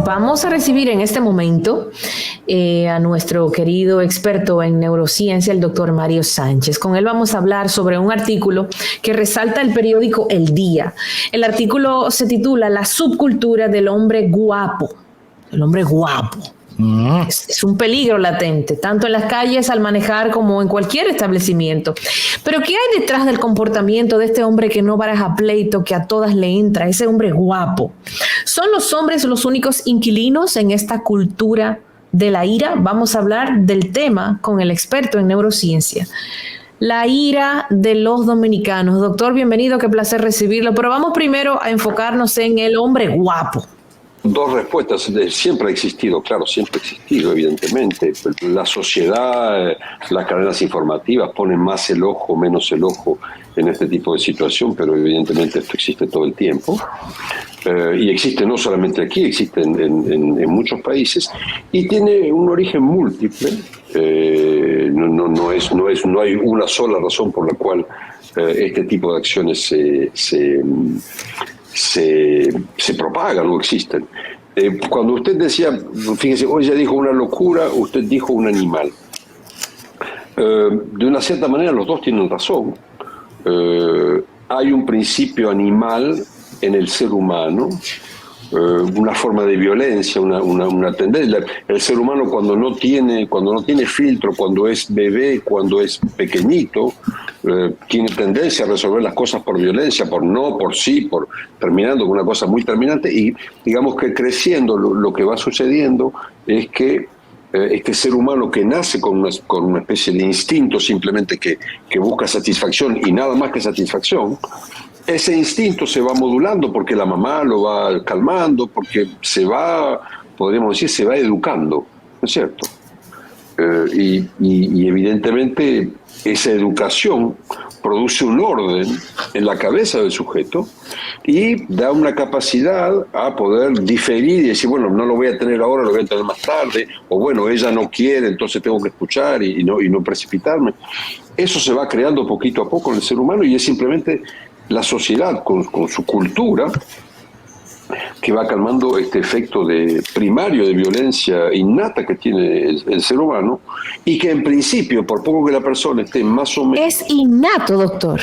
Vamos a recibir en este momento a nuestro querido experto en neurociencia, el doctor Mario Sánchez. Con él vamos a hablar sobre un artículo que resalta el periódico El Día. El artículo se titula La subcultura del hombre guapo. El hombre guapo. Es un peligro latente, tanto en las calles al manejar como en cualquier establecimiento. Pero ¿qué hay detrás del comportamiento de este hombre que no baraja pleito, que a todas le entra, ese hombre guapo? ¿Son los hombres los únicos inquilinos en esta cultura de la ira? Vamos a hablar del tema con el experto en neurociencia. La ira de los dominicanos. Doctor, bienvenido, qué placer recibirlo. Pero vamos primero a enfocarnos en el hombre guapo. Dos respuestas. Siempre ha existido, claro, siempre ha existido, evidentemente. La sociedad, las cadenas informativas ponen más el ojo, menos el ojo en este tipo de situación, pero evidentemente esto existe todo el tiempo. Y existe no solamente aquí, existe en muchos países y tiene un origen múltiple. No hay una sola razón por la cual este tipo de acciones se propagan o existen. Cuando usted decía, fíjese, hoy ya dijo una locura, usted dijo un animal. De una cierta manera los dos tienen razón. Hay un principio animal en el ser humano, una forma de violencia, una tendencia. El ser humano cuando no tiene filtro, cuando es bebé, cuando es pequeñito, tiene tendencia a resolver las cosas por violencia, por no, por sí, terminando con una cosa muy terminante, y digamos que creciendo lo que va sucediendo es que este ser humano que nace con una especie de instinto simplemente que busca satisfacción y nada más que satisfacción, ese instinto se va modulando porque la mamá lo va calmando, porque podríamos decir, se va educando, ¿no es cierto? Y evidentemente esa educación produce un orden en la cabeza del sujeto y da una capacidad a poder diferir y decir, bueno, no lo voy a tener ahora, lo voy a tener más tarde, o bueno, ella no quiere, entonces tengo que escuchar y no precipitarme. Eso se va creando poquito a poco en el ser humano y es simplemente la sociedad con su cultura que va calmando este efecto primario de violencia innata que tiene el ser humano y que en principio, por poco que la persona esté más o menos... Es innato, doctor.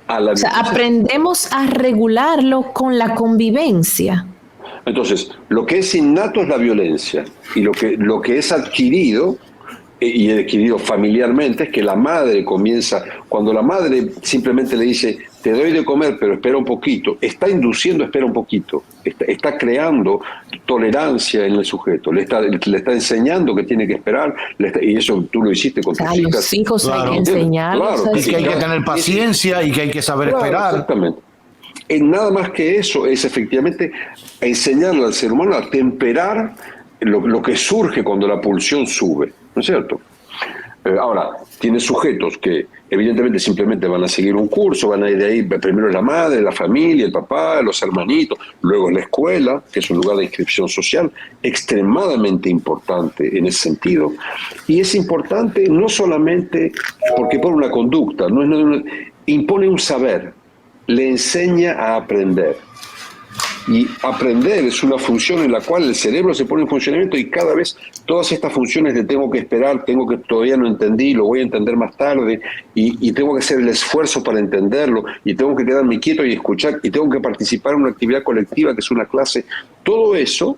O sea, aprendemos a regularlo con la convivencia. Entonces, lo que es innato es la violencia y lo que es adquirido y adquirido familiarmente es que la madre comienza, cuando la madre simplemente le dice te doy de comer pero espera un poquito, está induciendo espera un poquito, está creando tolerancia en el sujeto, le está enseñando que tiene que esperar, y eso tú lo hiciste con tus hijas. Los hijos claro, hay que enseñarlos. Claro, y que hay que tener paciencia y que hay que saber esperar. Exactamente. Nada más que eso es efectivamente enseñarle al ser humano a temperar lo que surge cuando la pulsión sube, ¿no es cierto? Ahora, tiene sujetos que evidentemente simplemente van a seguir un curso, van a ir de ahí, primero la madre, la familia, el papá, los hermanitos, luego la escuela, que es un lugar de inscripción social extremadamente importante en ese sentido. Y es importante no solamente porque pone una conducta, impone un saber, le enseña a aprender. Y aprender es una función en la cual el cerebro se pone en funcionamiento y cada vez todas estas funciones de tengo que esperar, tengo que todavía no entendí, lo voy a entender más tarde y tengo que hacer el esfuerzo para entenderlo y tengo que quedarme quieto y escuchar y tengo que participar en una actividad colectiva que es una clase. Todo eso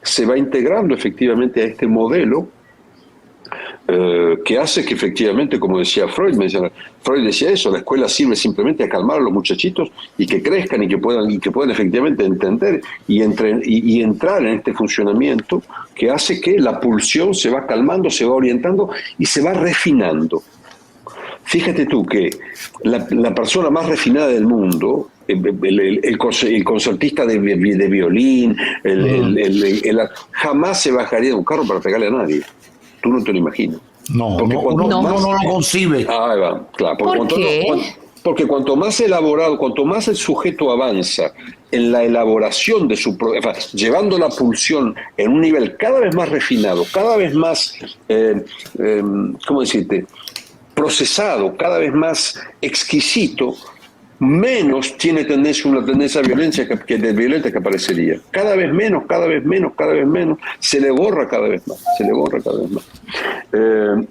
se va integrando efectivamente a este modelo que hace que efectivamente, como decía Freud decía eso, la escuela sirve simplemente a calmar a los muchachitos y que crezcan y que puedan efectivamente entender y entrar en este funcionamiento que hace que la pulsión se va calmando, se va orientando y se va refinando. Fíjate tú que la persona más refinada del mundo, el concertista de violín, jamás se bajaría de un carro para pegarle a nadie. Tú no te lo imaginas. No lo concibe. Ah, va, claro. ¿Por qué? Porque cuanto más elaborado, cuanto más el sujeto avanza en la elaboración de llevando la pulsión en un nivel cada vez más refinado, cada vez más, ¿cómo decirte?, procesado, cada vez más exquisito, menos tiene una tendencia a violencia de violenta que aparecería. Cada vez menos, se le borra cada vez más.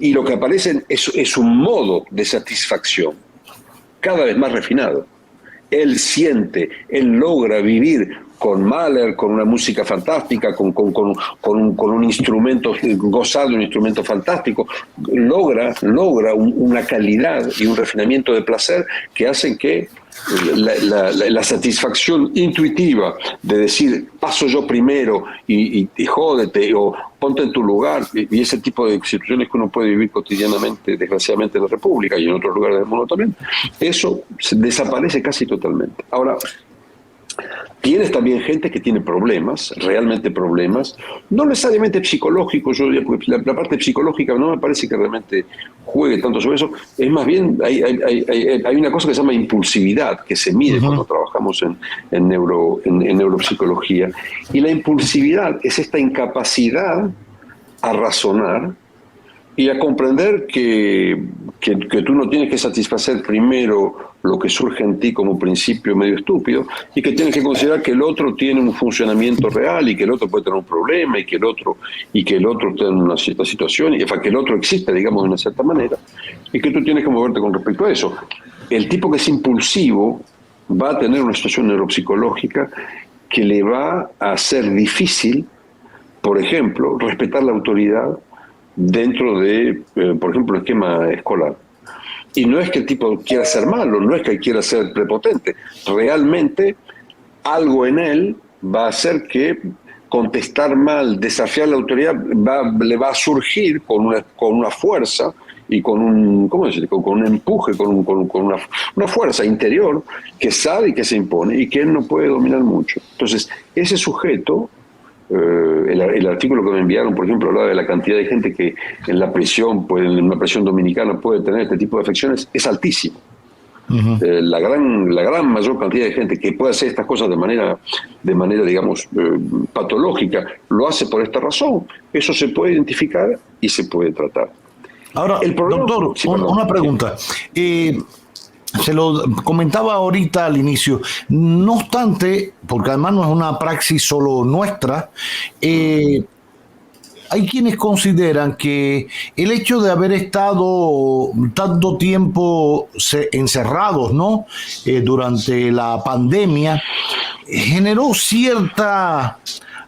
Y lo que aparece es un modo de satisfacción cada vez más refinado. Él logra vivir con Mahler, con una música fantástica, con un instrumento, gozar de un instrumento fantástico, logra una calidad y un refinamiento de placer que hacen que la satisfacción intuitiva de decir paso yo primero y jódete o ponte en tu lugar y ese tipo de situaciones que uno puede vivir cotidianamente, desgraciadamente en la República y en otros lugares del mundo también, eso desaparece casi totalmente. Ahora, tienes también gente que tiene problemas, realmente problemas, no necesariamente psicológicos, yo diría, porque la parte psicológica no me parece que realmente juegue tanto sobre eso, es más bien, hay una cosa que se llama impulsividad, que se mide cuando trabajamos en neuropsicología, y la impulsividad es esta incapacidad a razonar y a comprender que tú no tienes que satisfacer primero lo que surge en ti como principio medio estúpido y que tienes que considerar que el otro tiene un funcionamiento real y que el otro puede tener un problema y que el otro está en una cierta situación y que el otro existe, digamos, de una cierta manera y que tú tienes que moverte con respecto a eso. El tipo que es impulsivo va a tener una situación neuropsicológica que le va a hacer difícil, por ejemplo, respetar la autoridad dentro de, por ejemplo, el esquema escolar. Y no es que el tipo quiera ser malo, no es que quiera ser prepotente. Realmente algo en él va a hacer que contestar mal, desafiar la autoridad, le va a surgir con una fuerza y con un, ¿cómo decir? Con un empuje, con una fuerza interior que sabe y que se impone y que él no puede dominar mucho. Entonces, ese sujeto... el artículo que me enviaron, por ejemplo, hablaba de la cantidad de gente que en la prisión, en una prisión dominicana puede tener este tipo de afecciones, es altísimo. La gran mayor cantidad de gente que puede hacer estas cosas de manera digamos, patológica, lo hace por esta razón. Eso se puede identificar y se puede tratar. Ahora, doctor, sí, una pregunta. Se lo comentaba ahorita al inicio. No obstante, porque además no es una praxis solo nuestra, hay quienes consideran que el hecho de haber estado tanto tiempo encerrados, ¿no? Durante la pandemia, generó cierta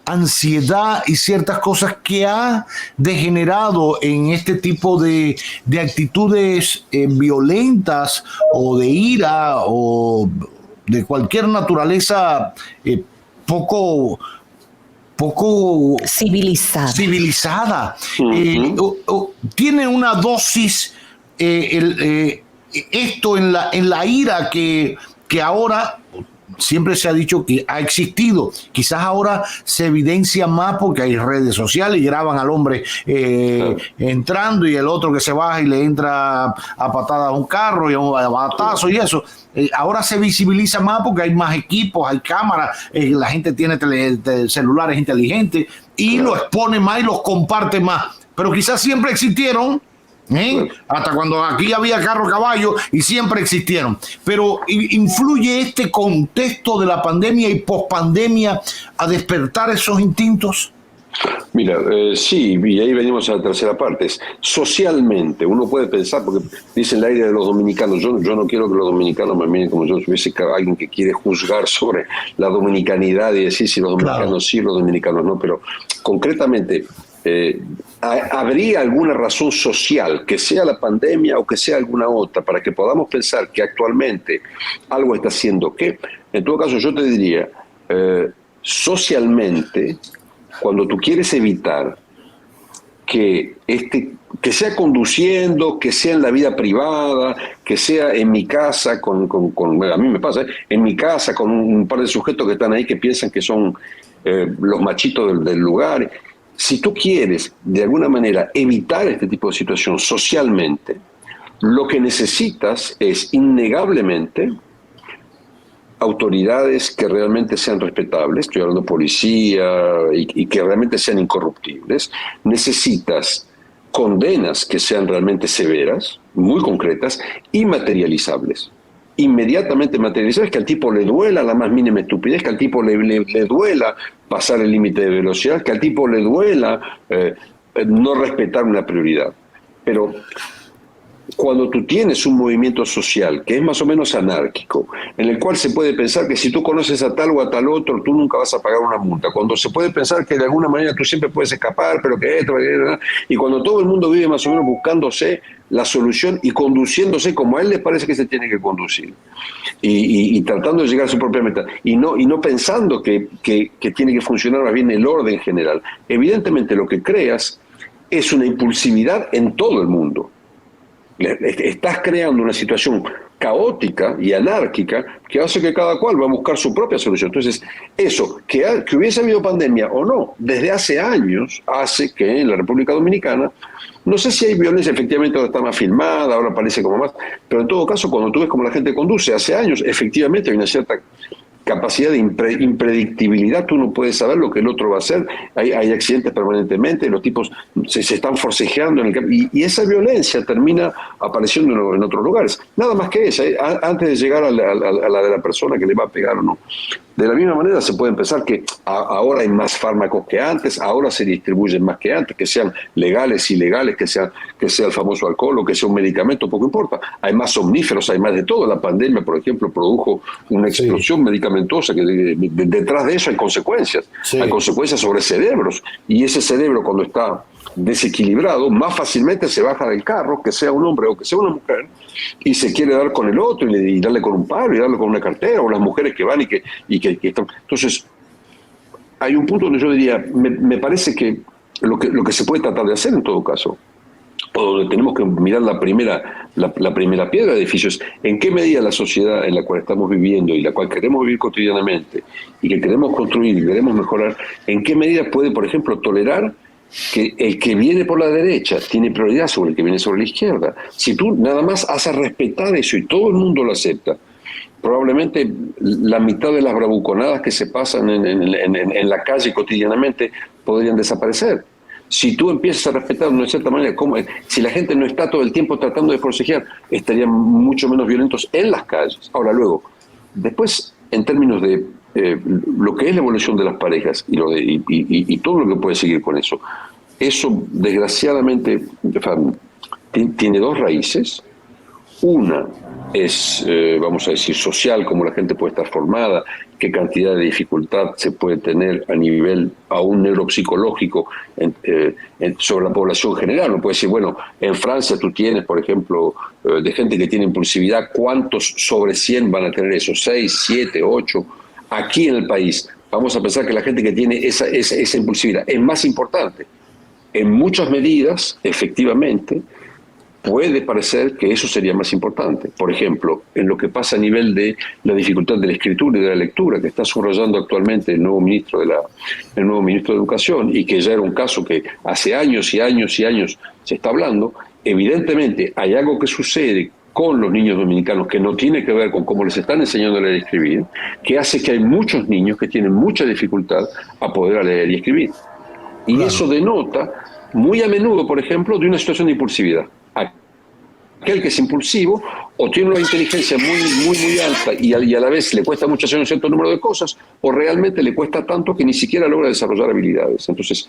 ansiedad y ciertas cosas que ha degenerado en este tipo de actitudes violentas o de ira o de cualquier naturaleza poco civilizada. Tiene una dosis esto en la ira que ahora siempre se ha dicho que ha existido. Quizás ahora se evidencia más porque hay redes sociales y graban al hombre entrando y el otro que se baja y le entra a patada a un carro y a un batazo y eso. Ahora se visibiliza más porque hay más equipos, hay cámaras, la gente tiene celulares inteligentes y lo expone más y los comparte más. Pero quizás siempre existieron. Hasta cuando aquí había carro caballo y siempre existieron, pero ¿influye este contexto de la pandemia y pospandemia a despertar esos instintos? Mira, sí, y ahí venimos a la tercera parte. Socialmente, uno puede pensar, porque dice el aire de los dominicanos, yo no quiero que los dominicanos me miren como yo tuviese alguien que quiere juzgar sobre la dominicanidad y decir si los dominicanos sí, los dominicanos no, pero concretamente, ¿habría alguna razón social, que sea la pandemia o que sea alguna otra, para que podamos pensar que actualmente algo está haciendo qué? En todo caso, yo te diría, socialmente, cuando tú quieres evitar que sea conduciendo, que sea en la vida privada, que sea en mi casa, a mí me pasa, en mi casa con un par de sujetos que están ahí que piensan que son los machitos del lugar. Si tú quieres, de alguna manera, evitar este tipo de situación socialmente, lo que necesitas es, innegablemente, autoridades que realmente sean respetables, estoy hablando de policía, y que realmente sean incorruptibles. Necesitas condenas que sean realmente severas, muy concretas y materializables. inmediatamente materializar es que al tipo le duela la más mínima estupidez, que al tipo le duela pasar el límite de velocidad, que al tipo le duela no respetar una prioridad. Pero cuando tú tienes un movimiento social que es más o menos anárquico, en el cual se puede pensar que si tú conoces a tal o a tal otro, tú nunca vas a pagar una multa, cuando se puede pensar que de alguna manera tú siempre puedes escapar, pero que esto, y cuando todo el mundo vive más o menos buscándose la solución y conduciéndose como a él le parece que se tiene que conducir, y tratando de llegar a su propia meta, y no pensando que tiene que funcionar más bien el orden general. Evidentemente lo que creas es una impulsividad en todo el mundo. Estás creando una situación caótica y anárquica que hace que cada cual va a buscar su propia solución. Entonces, eso, que hubiese habido pandemia o no, desde hace años, hace que en la República Dominicana, no sé si hay violencia, efectivamente ahora está más filmada, ahora parece como más, pero en todo caso, cuando tú ves cómo la gente conduce, hace años, efectivamente hay una cierta capacidad de impredictibilidad, tú no puedes saber lo que el otro va a hacer, hay accidentes permanentemente, los tipos se están forcejeando y esa violencia termina apareciendo en otros lugares, nada más que esa, antes de llegar a la de la persona que le va a pegar o no. De la misma manera se puede pensar que ahora hay más fármacos que antes, ahora se distribuyen más que antes, que sean legales, ilegales, que sea el famoso alcohol o que sea un medicamento, poco importa. Hay más somníferos, hay más de todo. La pandemia, por ejemplo, produjo una explosión medicamentosa que detrás de eso hay consecuencias. Sí. Hay consecuencias sobre cerebros y ese cerebro cuando está desequilibrado, más fácilmente se baja del carro, que sea un hombre o que sea una mujer, y se quiere dar con el otro y darle con un palo y darle con una cartera, o las mujeres que van y que están. Entonces, hay un punto donde yo diría, me parece que lo que se puede tratar de hacer en todo caso, o donde tenemos que mirar la primera piedra del edificio, es en qué medida la sociedad en la cual estamos viviendo y la cual queremos vivir cotidianamente y que queremos construir y queremos mejorar, en qué medida puede, por ejemplo, tolerar que el que viene por la derecha tiene prioridad sobre el que viene sobre la izquierda. Si tú nada más haces respetar eso y todo el mundo lo acepta, probablemente la mitad de las bravuconadas que se pasan en la calle cotidianamente podrían desaparecer. Si tú empiezas a respetar de una cierta manera, si la gente no está todo el tiempo tratando de forcejear, estarían mucho menos violentos en las calles. Ahora luego, después, en términos de lo que es la evolución de las parejas y todo lo que puede seguir con eso desgraciadamente tiene dos raíces. Una es, vamos a decir, social, cómo la gente puede estar formada, qué cantidad de dificultad se puede tener a nivel aún neuropsicológico sobre la población general. Uno puede decir, bueno, en Francia tú tienes, por ejemplo, de gente que tiene impulsividad, ¿cuántos sobre 100 van a tener eso? 6, 7, 8. Aquí en el país vamos a pensar que la gente que tiene esa impulsividad es más importante. En muchas medidas, efectivamente, puede parecer que eso sería más importante. Por ejemplo, en lo que pasa a nivel de la dificultad de la escritura y de la lectura, que está subrayando actualmente el nuevo ministro de Educación, y que ya era un caso que hace años y años y años se está hablando, evidentemente hay algo que sucede con los niños dominicanos que no tiene que ver con cómo les están enseñando a leer y escribir, que hace que hay muchos niños que tienen mucha dificultad a poder leer y escribir. Y claro, eso denota muy a menudo, por ejemplo, de una situación de impulsividad. Aquel que es impulsivo o tiene una inteligencia muy alta y a la vez le cuesta mucho hacer un cierto número de cosas, o realmente le cuesta tanto que ni siquiera logra desarrollar habilidades. Entonces,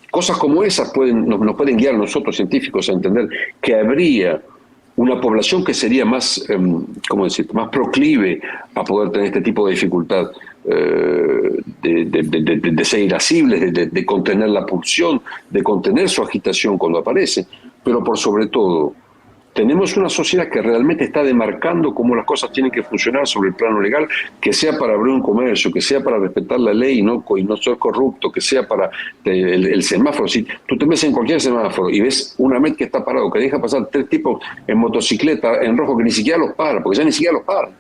cosas como esas nos pueden guiar a nosotros científicos a entender que habría una población que sería más, más proclive a poder tener este tipo de dificultad, de ser irascibles, de contener la pulsión, de contener su agitación cuando aparece, pero por sobre todo, tenemos una sociedad que realmente está demarcando cómo las cosas tienen que funcionar sobre el plano legal, que sea para abrir un comercio, que sea para respetar la ley y no ser corrupto, que sea para el semáforo. Si tú te ves en cualquier semáforo y ves una MET que está parado, que deja pasar 3 tipos en motocicleta en rojo que ni siquiera los para, porque ya ni siquiera los paran.